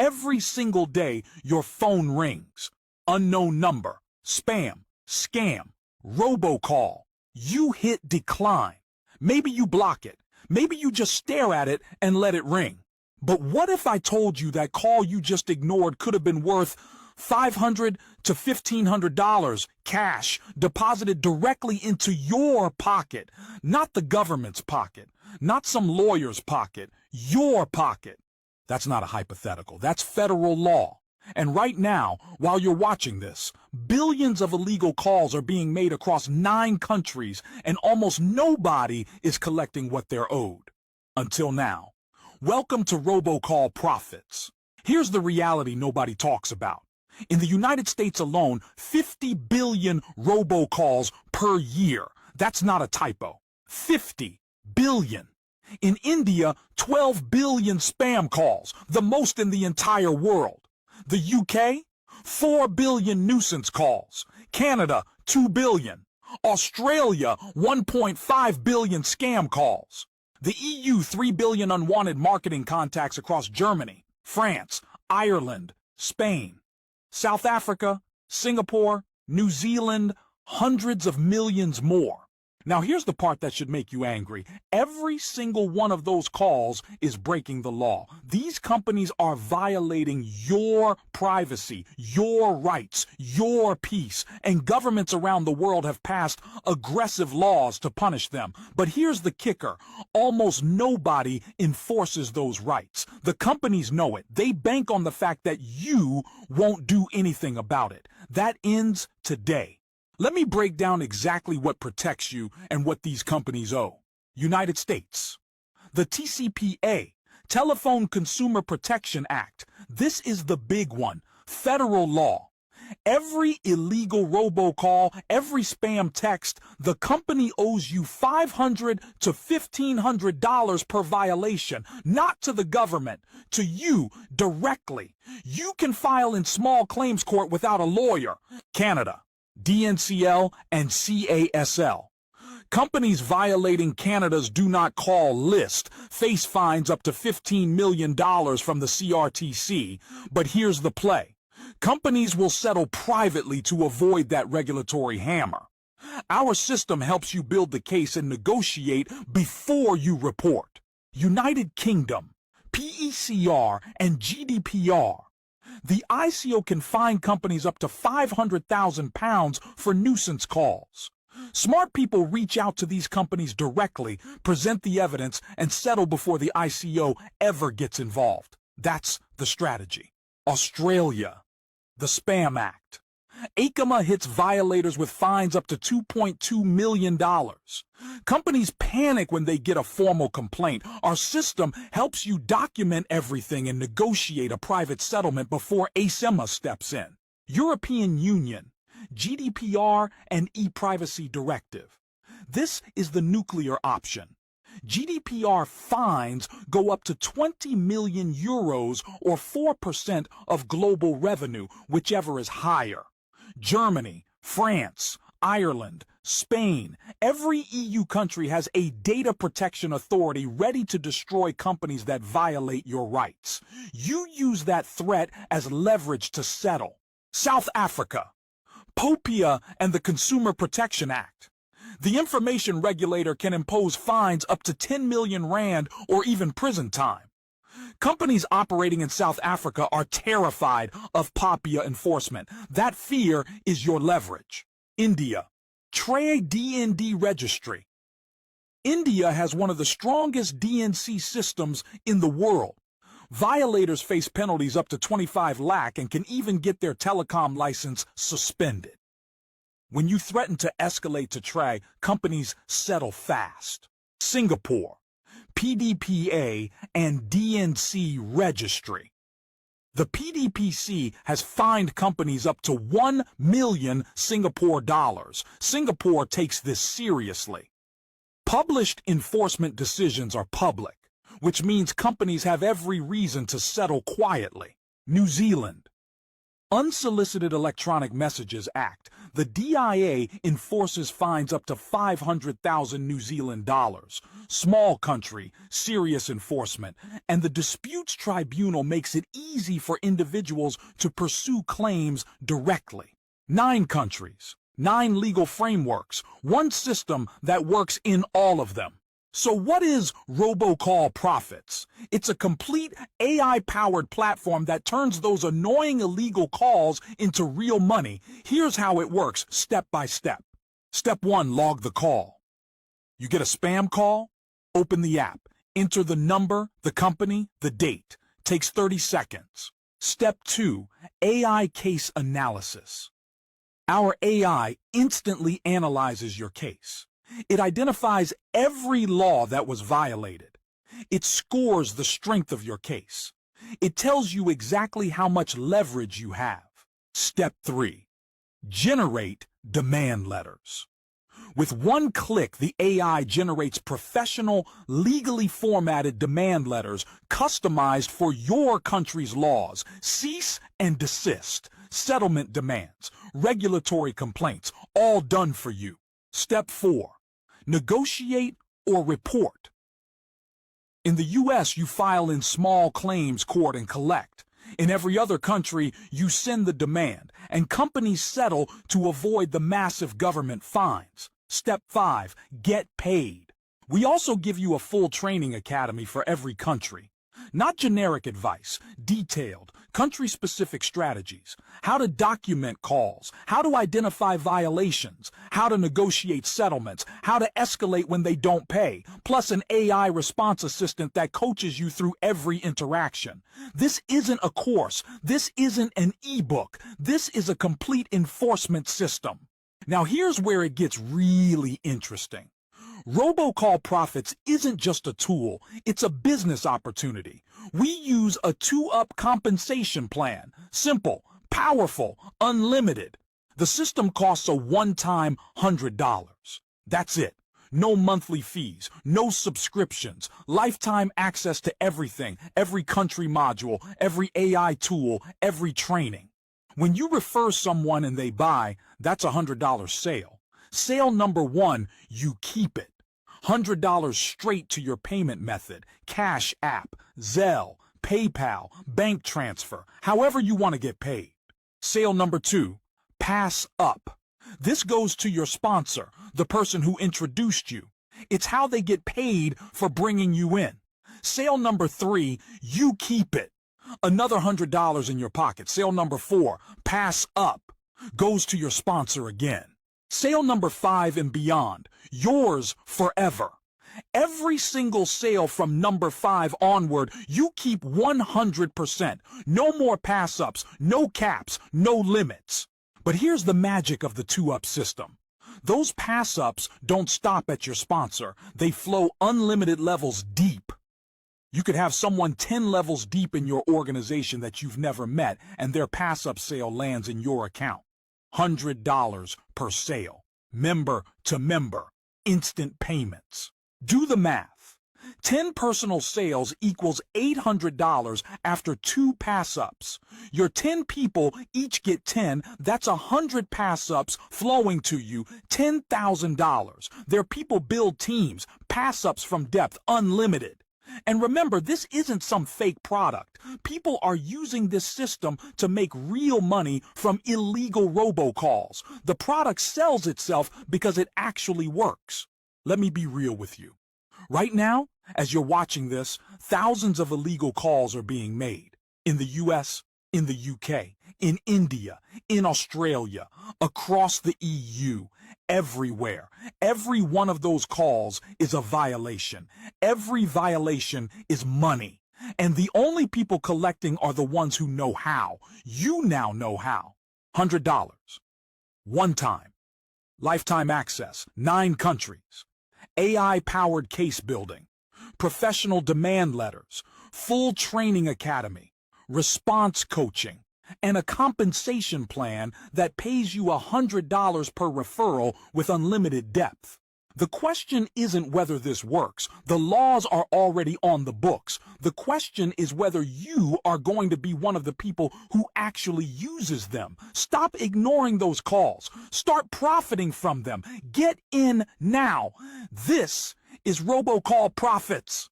Every single day, your phone rings. Unknown number, spam, scam, Robo Call. You hit decline. Maybe you block it. Maybe you just stare at it and let it ring. But what if I told you that call you just ignored could have been worth $500 to $1,500 cash deposited directly into your pocket, not the government's pocket, not some lawyer's pocket, your pocket? That's not a hypothetical. That's federal law. And right now, while you're watching this, billions of illegal calls are being made across 9 countries, and almost nobody is collecting what they're owed. Until now. Welcome to Robo Call Profits. Here's the reality nobody talks about. In the United States alone, 50 billion robocalls per year. That's not a typo. 50 billion. In India, 12 billion spam calls, the most in the entire world. The UK, 4 billion nuisance calls. Canada, 2 billion. Australia, 1.5 billion scam calls. The EU, 3 billion unwanted marketing contacts across Germany, France, Ireland, Spain. South Africa, Singapore, New Zealand, hundreds of millions more. Now here's the part that should make you angry. Every single one of those calls is breaking the law. These companies are violating your privacy, your rights, your peace, and governments around the world have passed aggressive laws to punish them. But here's the kicker. Almost nobody enforces those rights. The companies know it. They bank on the fact that you won't do anything about it. That ends today. Let me break down exactly what protects you and what these companies owe. United States. The TCPA, Telephone Consumer Protection Act. This is the big one. Federal law. Every illegal robocall, every spam text, the company owes you $500 to $1,500 per violation, not to the government, to you directly. You can file in small claims court without a lawyer. Canada. DNCL and CASL. Companies violating Canada's Do Not Call list face fines up to $15 million from the CRTC, but here's the play. Companies will settle privately to avoid that regulatory hammer. Our system helps you build the case and negotiate before you report. United Kingdom, PECR, and GDPR. The ICO can fine companies up to £500,000 for nuisance calls. Smart people reach out to these companies directly, present the evidence, and settle before the ICO ever gets involved. That's the strategy. Australia. The Spam Act. ACMA hits violators with fines up to $2.2 million. Companies panic when they get a formal complaint. Our system helps you document everything and negotiate a private settlement before ACMA steps in. European Union, GDPR, and e-privacy directive. This is the nuclear option. GDPR fines go up to 20 million euros or 4% of global revenue, whichever is higher. Germany, France, Ireland, Spain, every EU country has a data protection authority ready to destroy companies that violate your rights. You use that threat as leverage to settle. South Africa, POPIA and the Consumer Protection Act. The information regulator can impose fines up to 10 million rand or even prison time. Companies operating in South Africa are terrified of POPIA enforcement. That fear is your leverage. India. Trade DND Registry. India has one of the strongest DNC systems in the world. Violators face penalties up to 25 lakh and can even get their telecom license suspended. When you threaten to escalate to TRAG, companies settle fast. Singapore. PDPA and DNC Registry. The PDPC has fined companies up to 1 million Singapore dollars. Singapore takes this seriously. Published enforcement decisions are public, which means companies have every reason to settle quietly. New Zealand. Unsolicited Electronic Messages Act. The DIA enforces fines up to 500,000 New Zealand dollars. Small country, serious enforcement. And the Disputes Tribunal makes it easy for individuals to pursue claims directly. 9 countries, 9 legal frameworks, one system that works in all of them. So what is Robo Call Profits? It's a complete AI-powered platform that turns those annoying illegal calls into real money. Here's how it works, step by step. Step 1, log the call. You get a spam call? Open the app. Enter the number, the company, the date. Takes 30 seconds. Step 2, AI case analysis. Our AI instantly analyzes your case. It identifies every law that was violated. It scores the strength of your case. It tells you exactly how much leverage you have. Step 3. Generate demand letters. With one click, the AI generates professional, legally formatted demand letters customized for your country's laws. Cease and desist, settlement demands, regulatory complaints, all done for you. Step 4. Negotiate or report. In the U.S., you file in small claims court and collect. In every other country, you send the demand, and companies settle to avoid the massive government fines. Step 5. Get paid. We also give you a full training academy for every country. Not generic advice, detailed, country-specific strategies, how to document calls, how to identify violations, how to negotiate settlements, how to escalate when they don't pay, plus an AI response assistant that coaches you through every interaction. This isn't a course. This isn't an ebook. This is a complete enforcement system. Now here's where it gets really interesting. Robo Call Profits isn't just a tool, it's a business opportunity. We use a 2-up compensation plan. Simple, powerful, unlimited. The system costs a one-time $100. That's it. No monthly fees, no subscriptions, lifetime access to everything, every country module, every AI tool, every training. When you refer someone and they buy, that's a $100 sale. Sale number 1, you keep it. $100 straight to your payment method, Cash App, Zelle, PayPal, bank transfer, however you want to get paid. Sale number 2, pass up. This goes to your sponsor, the person who introduced you. It's how they get paid for bringing you in. Sale number 3, you keep it. Another $100 in your pocket. Sale number 4, pass up. Goes to your sponsor again. Sale number 5 and beyond, yours forever. Every single sale from number 5 onward, you keep 100%. No more pass-ups, no caps, no limits. But here's the magic of the 2-up system. Those pass-ups don't stop at your sponsor. They flow unlimited levels deep. You could have someone 10 levels deep in your organization that you've never met, and their pass-up sale lands in your account. $100 per sale, member to member, instant payments. Do the math. 10 personal sales equals $800 after 2 pass-ups. Your 10 people each get 10, that's 100 pass-ups flowing to you, $10,000. Their people build teams, pass-ups from depth, unlimited. And remember, this isn't some fake product. People are using this system to make real money from illegal robocalls. The product sells itself because it actually works. Let me be real with you. Right now, as you're watching this, thousands of illegal calls are being made. In the US, in the UK, in India, in Australia, across the EU, everywhere. Every one of those calls is a violation. Every violation is money. And the only people collecting are the ones who know how. You now know how. $100. One time. Lifetime access. 9 countries. AI-powered case building. Professional demand letters. Full training academy. Response coaching. And a compensation plan that pays you $100 per referral with unlimited depth. The question isn't whether this works. The laws are already on the books. The question is whether you are going to be one of the people who actually uses them. Stop ignoring those calls. Start profiting from them. Get in now. This is Robo Call Profits.